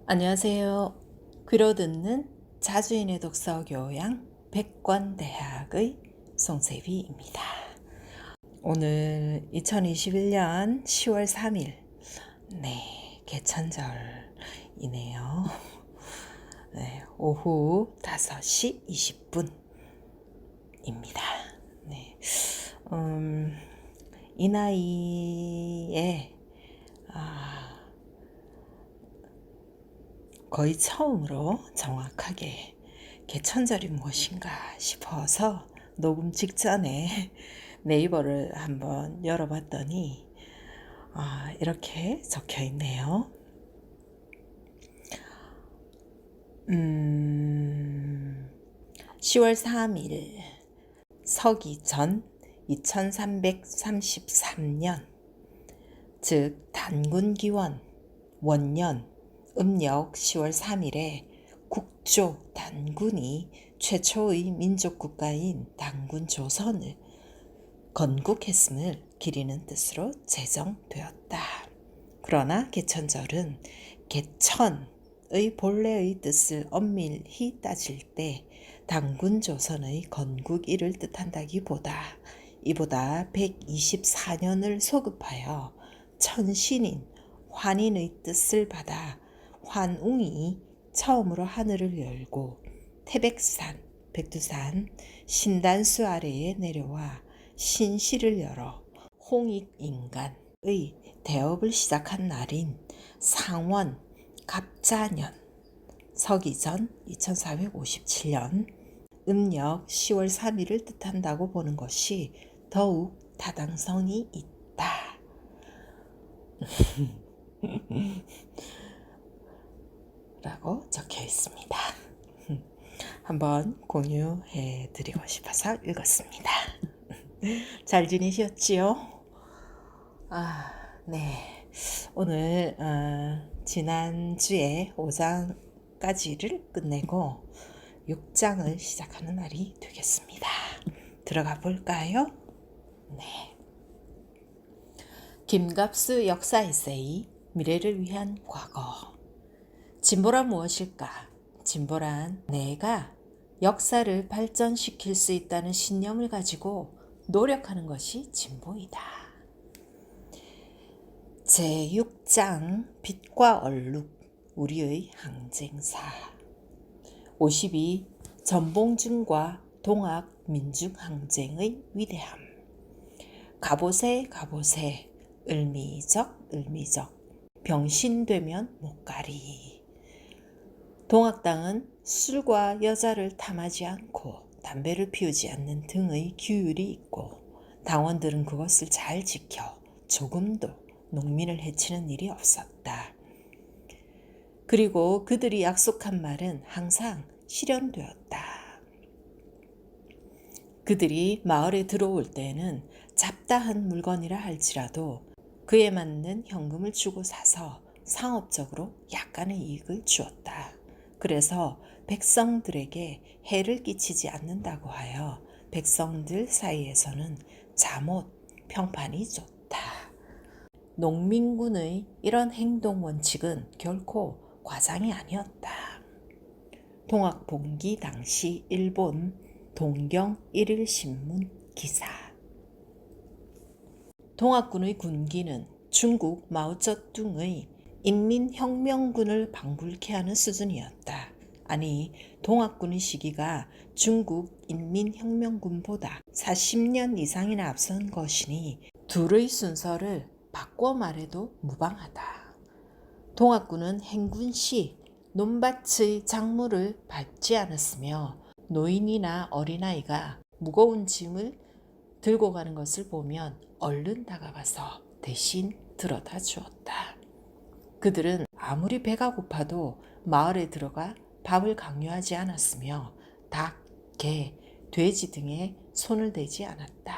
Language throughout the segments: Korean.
안녕하세요. 귀로 듣는 자주인의 독서 교양 백권대학의 송세비입니다. 오늘 2021년 10월 3일, 개천절이네요. 오후 5시 20분입니다. 이 나이에 거의 처음으로 정확하게 개천절이 무엇인가 싶어서 녹음 직전에 네이버를 한번 열어봤더니 이렇게 적혀 있네요. 10월 3일 서기전 2333년 즉 단군기원 원년 음력 10월 3일에 국조 단군이 최초의 민족국가인 단군 조선을 건국했음을 기리는 뜻으로 제정되었다. 그러나 개천절은 개천의 본래의 뜻을 엄밀히 따질 때 단군 조선의 건국일을 뜻한다기보다 이보다 124년을 소급하여 천신인 환인의 뜻을 받아 환웅이 처음으로 하늘을 열고 태백산, 백두산, 신단수 아래에 내려와 신시를 열어 홍익인간의 대업을 시작한 날인 상원 갑자년 서기전 2457년 음력 10월 3일을 뜻한다고 보는 것이 더욱 타당성이 있다. 라고 적혀 있습니다. 한번 공유해 드리고 싶어서 읽었습니다. 잘 지내셨지요? 네. 오늘 지난주에 5장까지를 끝내고 6장을 시작하는 날이 되겠습니다. 들어가 볼까요? 네. 김갑수 역사 에세이 미래를 위한 과거. 진보란 무엇일까? 진보란 내가 역사를 발전시킬 수 있다는 신념을 가지고 노력하는 것이 진보이다. 제6장 빛과 얼룩 우리의 항쟁사 52 전봉준과 동학 민중항쟁의 위대함 갑옷에 갑옷에 을미적 병신되면 못가리 동학당은 술과 여자를 탐하지 않고 담배를 피우지 않는 등의 규율이 있고 당원들은 그것을 잘 지켜 조금도 농민을 해치는 일이 없었다. 그리고 그들이 약속한 말은 항상 실현되었다. 그들이 마을에 들어올 때에는 잡다한 물건이라 할지라도 그에 맞는 현금을 주고 사서 상업적으로 약간의 이익을 주었다. 그래서 백성들에게 해를 끼치지 않는다고 하여 백성들 사이에서는 잠옷 평판이 좋다. 농민군의 이런 행동 원칙은 결코 과장이 아니었다. 동학봉기 당시 일본 동경 1일 신문 기사 동학군의 군기는 중국 마오쩌둥의 인민혁명군을 방불케 하는 수준이었다. 아니, 동학군의 시기가 중국 인민혁명군보다 40년 이상이나 앞선 것이니 둘의 순서를 바꿔 말해도 무방하다. 동학군은 행군 시 논밭의 작물을 밟지 않았으며 노인이나 어린아이가 무거운 짐을 들고 가는 것을 보면 얼른 다가가서 대신 들어다 주었다. 그들은 아무리 배가 고파도 마을에 들어가 밥을 강요하지 않았으며 닭, 개, 돼지 등에 손을 대지 않았다.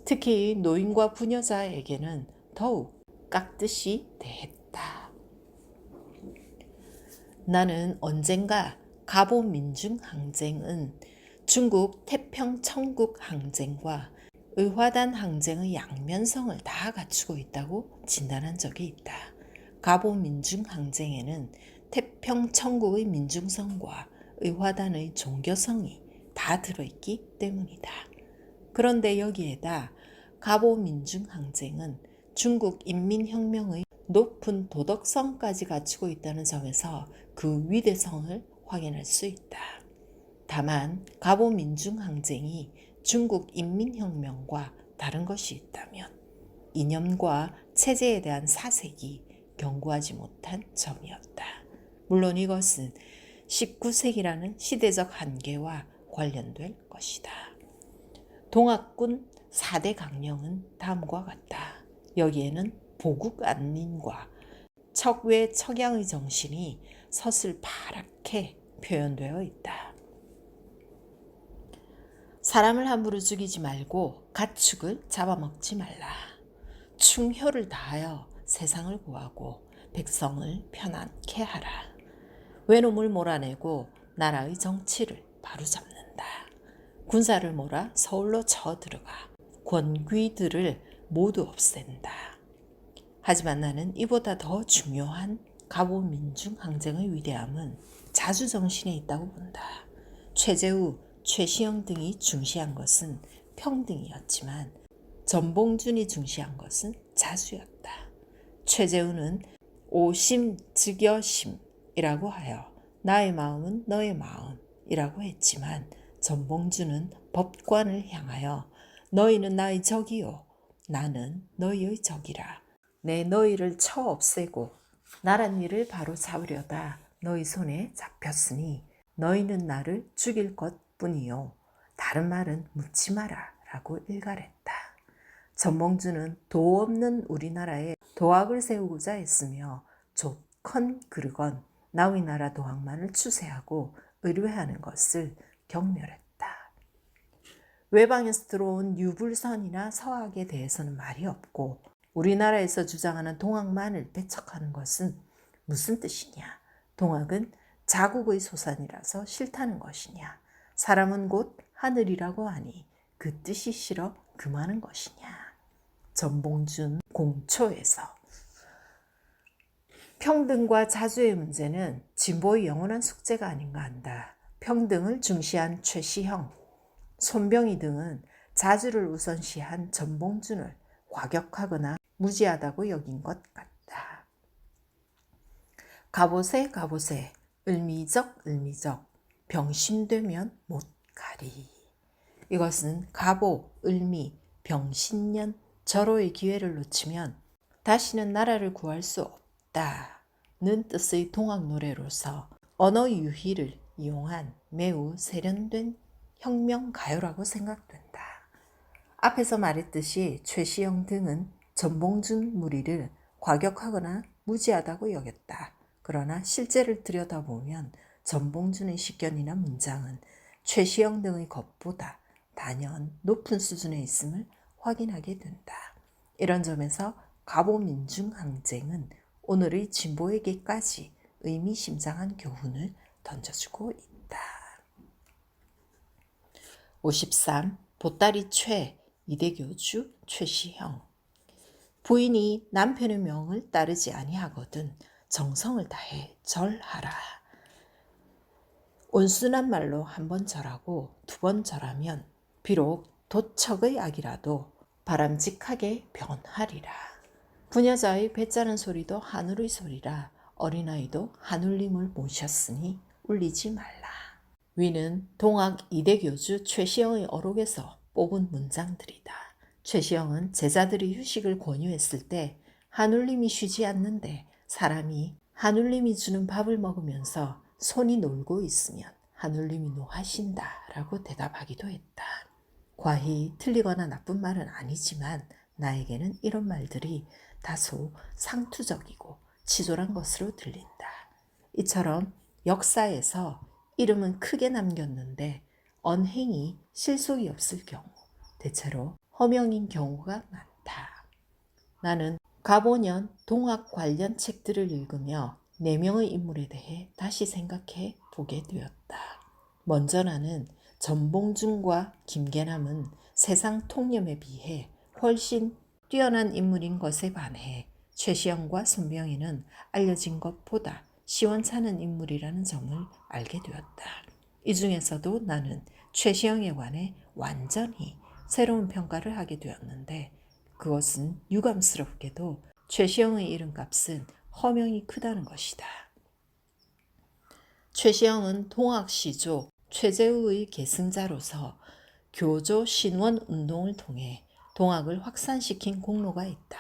특히 노인과 부녀자에게는 더욱 깍듯이 대했다. 나는 언젠가 갑오민중항쟁은 중국 태평천국 항쟁과 의화단 항쟁의 양면성을 다 갖추고 있다고 진단한 적이 있다. 갑오민중항쟁에는 태평천국의 민중성과 의화단의 종교성이 다 들어있기 때문이다. 그런데 여기에다 갑오민중항쟁은 중국 인민혁명의 높은 도덕성까지 갖추고 있다는 점에서 그 위대성을 확인할 수 있다. 다만 갑오민중항쟁이 중국 인민혁명과 다른 것이 있다면 이념과 체제에 대한 사색이 견고하지 못한 점이었다. 물론 이것은 19세기라는 시대적 한계와 관련될 것이다. 동학군 4대 강령은 다음과 같다. 여기에는 보국 안린과 척외 척양의 정신이 서슬파랗게 표현되어 있다. 사람을 함부로 죽이지 말고 가축을 잡아먹지 말라. 충효를 다하여 세상을 구하고 백성을 편안케 하라. 외놈을 몰아내고 나라의 정치를 바로잡는다. 군사를 몰아 서울로 쳐들어가 권귀들을 모두 없앤다. 하지만 나는 이보다 더 중요한 갑오민중항쟁의 위대함은 자주정신에 있다고 본다. 최재우, 최시영 등이 중시한 것은 평등이었지만 전봉준이 중시한 것은 자주였다. 최재우는 오심즉여심이라고 하여 나의 마음은 너의 마음이라고 했지만 전봉준은 법관을 향하여 너희는 나의 적이요 나는 너희의 적이라. 내 너희를 쳐 없애고 나란 일을 바로 잡으려다 너희 손에 잡혔으니 너희는 나를 죽일 것뿐이요 다른 말은 묻지 마라 라고 일갈했다. 전봉준은 도 없는 우리나라에 도학을 세우고자 했으며 조컨 그르건 나의 나라 도학만을 추세하고 의뢰하는 것을 경멸했다. 외방에서 들어온 유불선이나 서학에 대해서는 말이 없고 우리나라에서 주장하는 동학만을 배척하는 것은 무슨 뜻이냐? 동학은 자국의 소산이라서 싫다는 것이냐? 사람은 곧 하늘이라고 하니 그 뜻이 싫어 금하는 것이냐? 전봉준 공초에서 평등과 자주의 문제는 진보의 영원한 숙제가 아닌가 한다. 평등을 중시한 최시형, 손병희 등은 자주를 우선시한 전봉준을 과격하거나 무지하다고 여긴 것 같다. 가보세 가보세 을미적 병신되면 못 가리. 이것은 가보, 을미, 병신년, 절호의 기회를 놓치면 다시는 나라를 구할 수 없다는 뜻의 동학 노래로서 언어 유희를 이용한 매우 세련된 혁명 가요라고 생각된다. 앞에서 말했듯이 최시영 등은 전봉준 무리를 과격하거나 무지하다고 여겼다. 그러나 실제를 들여다보면 전봉준의 식견이나 문장은 최시영 등의 것보다 단연 높은 수준에 있음을 확인하게 된다. 이런 점에서 갑오민중항쟁은 오늘의 진보에게까지 의미심장한 교훈을 던져주고 있다. 53. 보따리 최 이대교주 최시형. 부인이 남편의 명을 따르지 아니하거든 정성을 다해 절하라. 온순한 말로 한 번 절하고 두 번 절하면 비록 도척의 악이라도 바람직하게 변하리라. 부녀자의 배짜는 소리도 하늘의 소리라. 어린아이도 하늘님을 모셨으니 울리지 말라. 위는 동학 이대교주 최시영의 어록에서 뽑은 문장들이다. 최시영은 제자들이 휴식을 권유했을 때 하늘님이 쉬지 않는데 사람이 하늘님이 주는 밥을 먹으면서 손이 놀고 있으면 하늘님이 노하신다 라고 대답하기도 했다. 과히 틀리거나 나쁜 말은 아니지만 나에게는 이런 말들이 다소 상투적이고 치졸한 것으로 들린다. 이처럼 역사에서 이름은 크게 남겼는데 언행이 실속이 없을 경우 대체로 허명인 경우가 많다. 나는 갑오년 동학 관련 책들을 읽으며 4명의 인물에 대해 다시 생각해 보게 되었다. 먼저 나는 전봉준과 김계남은 세상 통념에 비해 훨씬 뛰어난 인물인 것에 반해 최시영과 손병희는 알려진 것보다 시원찮은 인물이라는 점을 알게 되었다. 이 중에서도 나는 최시영에 관해 완전히 새로운 평가를 하게 되었는데 그것은 유감스럽게도 최시영의 이름값은 허명이 크다는 것이다. 최시영은 동학시조 최재우의 계승자로서 교조 신원 운동을 통해 동학을 확산시킨 공로가 있다.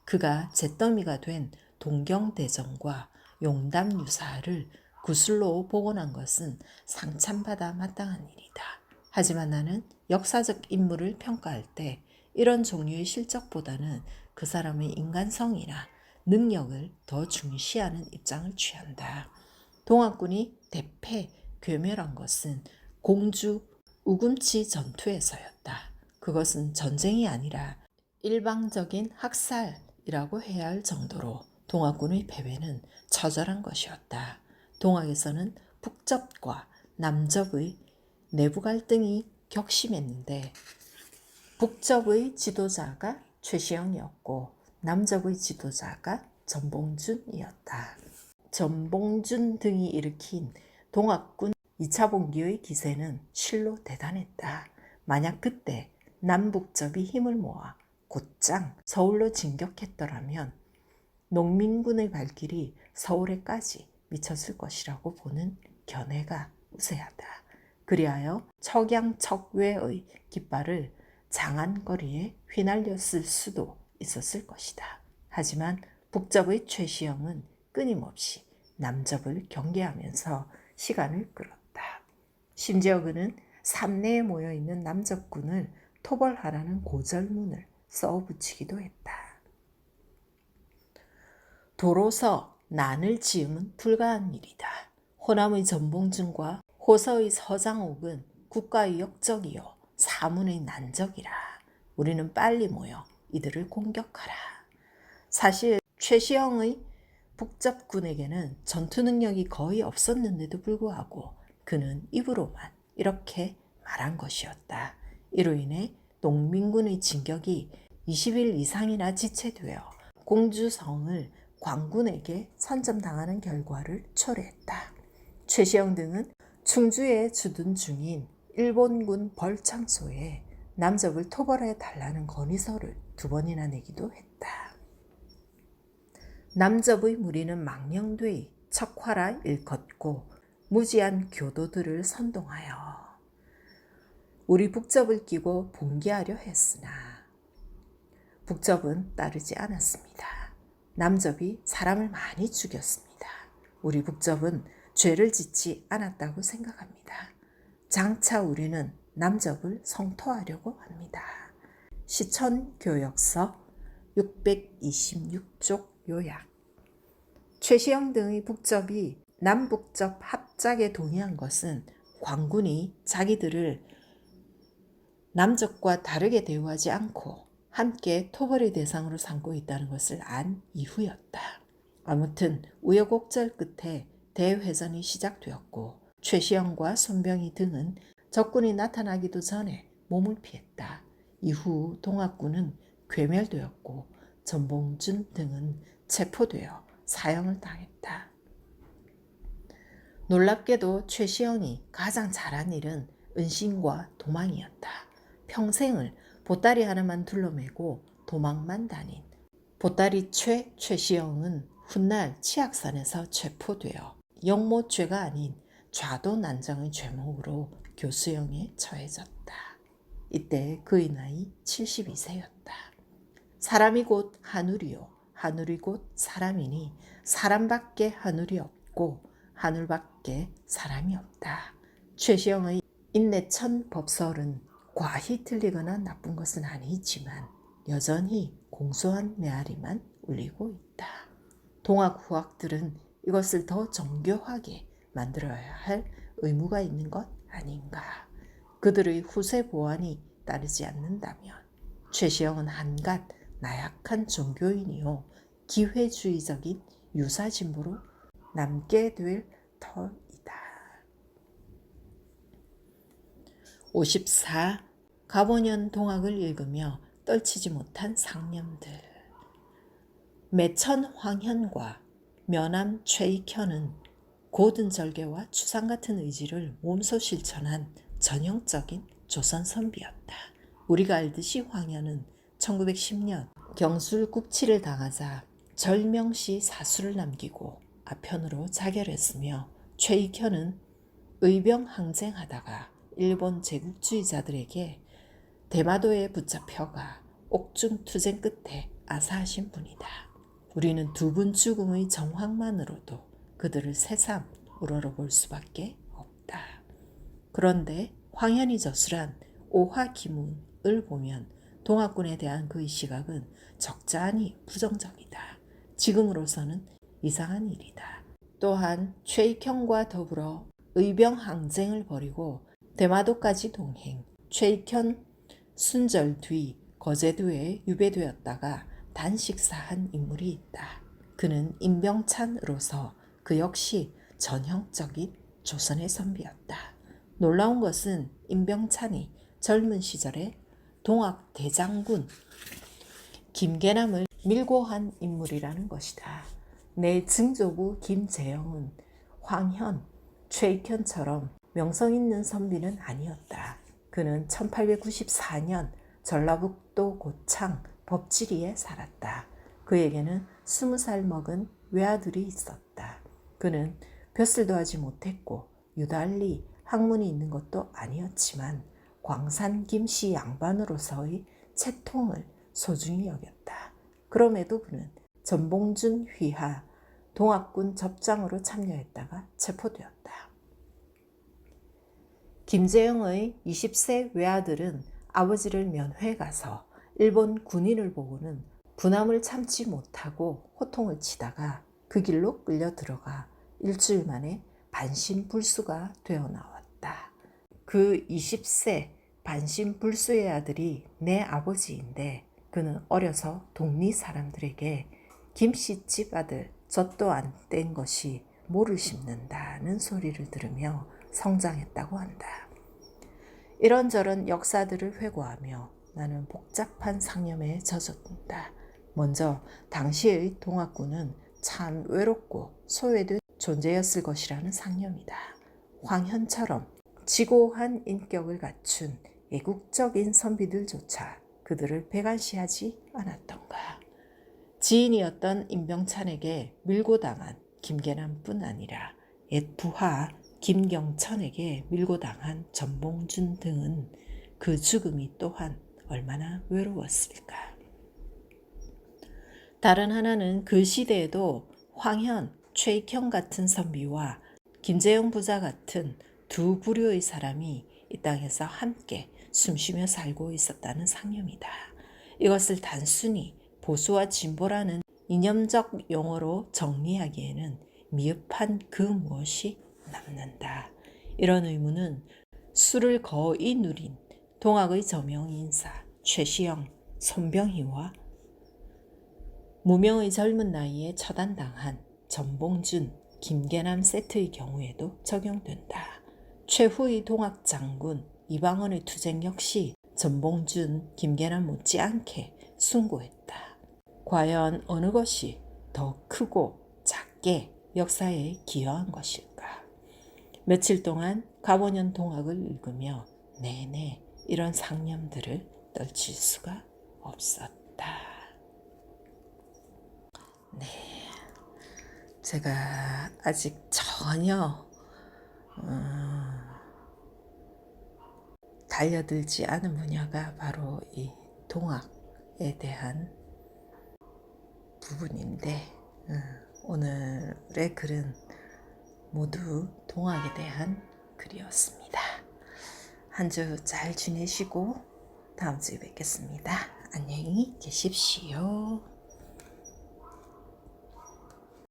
그가 잿더미가 된 동경대전과 용담유사를 구슬로 복원한 것은 상찬받아 마땅한 일이다. 하지만 나는 역사적 인물을 평가할 때 이런 종류의 실적보다는 그 사람의 인간성이나 능력을 더 중시하는 입장을 취한다. 동학군이 대패, 괴멸한 것은 공주 우금치 전투에서였다. 그것은 전쟁이 아니라 일방적인 학살이라고 해야 할 정도로 동학군의 패배는 처절한 것이었다. 동학에서는 북접과 남접의 내부 갈등이 격심했는데 북접의 지도자가 최시영이었고 남접의 지도자가 전봉준이었다. 전봉준 등이 일으킨 동학군 2차 봉기의 기세는 실로 대단했다. 만약 그때 남북접이 힘을 모아 곧장 서울로 진격했더라면 농민군의 발길이 서울에까지 미쳤을 것이라고 보는 견해가 우세하다. 그리하여 척양척외의 깃발을 장안거리에 휘날렸을 수도 있었을 것이다. 하지만 북접의 최시영은 끊임없이 남접을 경계하면서 시간을 끌었다. 심지어 그는 삼내에 모여있는 남접군을 토벌하라는 고절문을 써붙이기도 했다. 도로서 난을 지음은 불가한 일이다. 호남의 전봉준과 호서의 서장옥은 국가의 역적이요 사문의 난적이라. 우리는 빨리 모여 이들을 공격하라. 사실 최시영의 북접군에게는 전투 능력이 거의 없었는데도 불구하고 그는 입으로만 이렇게 말한 것이었다. 이로 인해 농민군의 진격이 20일 이상이나 지체되어 공주성을 광군에게 선점당하는 결과를 초래했다. 최시영 등은 충주에 주둔 중인 일본군 벌창소에 남접을 토벌해 달라는 건의서를 2번이나 내기도 했다. 남접의 무리는 망령되이 척화라 일컫고 무지한 교도들을 선동하여 우리 북접을 끼고 봉기하려 했으나 북접은 따르지 않았습니다. 남접이 사람을 많이 죽였습니다. 우리 북접은 죄를 짓지 않았다고 생각합니다. 장차 우리는 남접을 성토하려고 합니다. 시천교역서 626쪽 요약. 최시영 등의 북접이 남북접 합작에 동의한 것은 광군이 자기들을 남접과 다르게 대우하지 않고 함께 토벌의 대상으로 삼고 있다는 것을 안 이후였다. 아무튼 우여곡절 끝에 대회전이 시작되었고 최시영과 손병희 등은 적군이 나타나기도 전에 몸을 피했다. 이후 동학군은 괴멸되었고 전봉준 등은 체포되어 사형을 당했다. 놀랍게도 최시영이 가장 잘한 일은 은신과 도망이었다. 평생을 보따리 하나만 둘러매고 도망만 다닌 보따리 최시영은 훗날 치악산에서 체포되어 영모죄가 아닌 좌도난장의 죄목으로 교수형에 처해졌다. 이때 그의 나이 72세였다. 사람이 곧 하늘이요 하늘이 곧 사람이니 사람밖에 하늘이 없고 하늘밖에 사람이 없다. 최시영의 인내천 법설은 과히 틀리거나 나쁜 것은 아니지만 여전히 공소한 메아리만 울리고 있다. 동학 후학들은 이것을 더 정교하게 만들어야 할 의무가 있는 것 아닌가. 그들의 후세 보완이 따르지 않는다면 최시영은 한갓 나약한 종교인이요 기회주의적인 유사진보로 남게 될 터이다. 54. 가보년 동학을 읽으며 떨치지 못한 상념들. 매천 황현과 면함 최익현은 고든 절개와 추상 같은 의지를 몸소 실천한 전형적인 조선 선비였다. 우리가 알듯이 황현은 1910년 경술 국치를 당하자 절명시 사수를 남기고 아편으로 자결했으며 최익현은 의병 항쟁하다가 일본 제국주의자들에게 대마도에 붙잡혀가 옥중 투쟁 끝에 아사하신 분이다. 우리는 두 분 죽음의 정황만으로도 그들을 새삼 우러러볼 수밖에 없다. 그런데 황현이 저술한 오화기문을 보면 동학군에 대한 그의 시각은 적잖이 부정적이다. 지금으로서는 이상한 일이다. 또한 최익현과 더불어 의병 항쟁을 벌이고 대마도까지 동행, 최익현 순절 뒤 거제도에 유배되었다가 단식사한 인물이 있다. 그는 임병찬으로서 그 역시 전형적인 조선의 선비였다. 놀라운 것은 임병찬이 젊은 시절에 동학 대장군 김계남을 밀고 한 인물이라는 것이다. 내 증조부 김재영은 황현, 최익현처럼 명성 있는 선비는 아니었다. 그는 1894년 전라북도 고창 법지리에 살았다. 그에게는 20살 먹은 외아들이 있었다. 그는 벼슬도 하지 못했고 유달리 학문이 있는 것도 아니었지만 광산 김씨 양반으로서의 채통을 소중히 여겼다. 그럼에도 그는 전봉준 휘하 동학군 접장으로 참여했다가 체포되었다. 김재영의 20세 외아들은 아버지를 면회 가서 일본 군인을 보고는 분함을 참지 못하고 호통을 치다가 그 길로 끌려 들어가 일주일 만에 반신불수가 되어 나왔다. 그 20세 반신불수의 아들이 내 아버지인데 그는 어려서 동리 사람들에게 김씨집 아들 젖도 안 뗀 것이 모를 심는다는 소리를 들으며 성장했다고 한다. 이런저런 역사들을 회고하며 나는 복잡한 상념에 젖었다. 먼저 당시의 동학군은 참 외롭고 소외된 존재였을 것이라는 상념이다. 황현처럼 지고한 인격을 갖춘 애국적인 선비들조차 그들을 배관시하지 않았던가. 지인이었던 임병찬에게 밀고 당한 김계남뿐 아니라 옛 부하 김경천에게 밀고 당한 전봉준 등은 그 죽음이 또한 얼마나 외로웠을까. 다른 하나는 그 시대에도 황현, 최익현 같은 선비와 김재영 부자 같은 두 부류의 사람이 이 땅에서 함께 숨쉬며 살고 있었다는 상념이다. 이것을 단순히 보수와 진보라는 이념적 용어로 정리하기에는 미흡한 그 무엇이 남는다. 이런 의문은 술을 거의 누린 동학의 저명 인사 최시영, 손병희와 무명의 젊은 나이에 처단당한 전봉준, 김계남 세트의 경우에도 적용된다. 최후의 동학 장군 이방원의 투쟁 역시 전봉준, 김계남 못지않게 숭고했다. 과연 어느 것이 더 크고 작게 역사에 기여한 것일까? 며칠 동안 가보년 동학을 읽으며 내내 이런 상념들을 떨칠 수가 없었다. 네, 제가 아직 전혀 달려들지 않은 분야가 바로 이 동학에 대한 부분인데 오늘의 글은 모두 동학에 대한 글이었습니다. 한 주 잘 지내시고 다음 주에 뵙겠습니다. 안녕히 계십시오.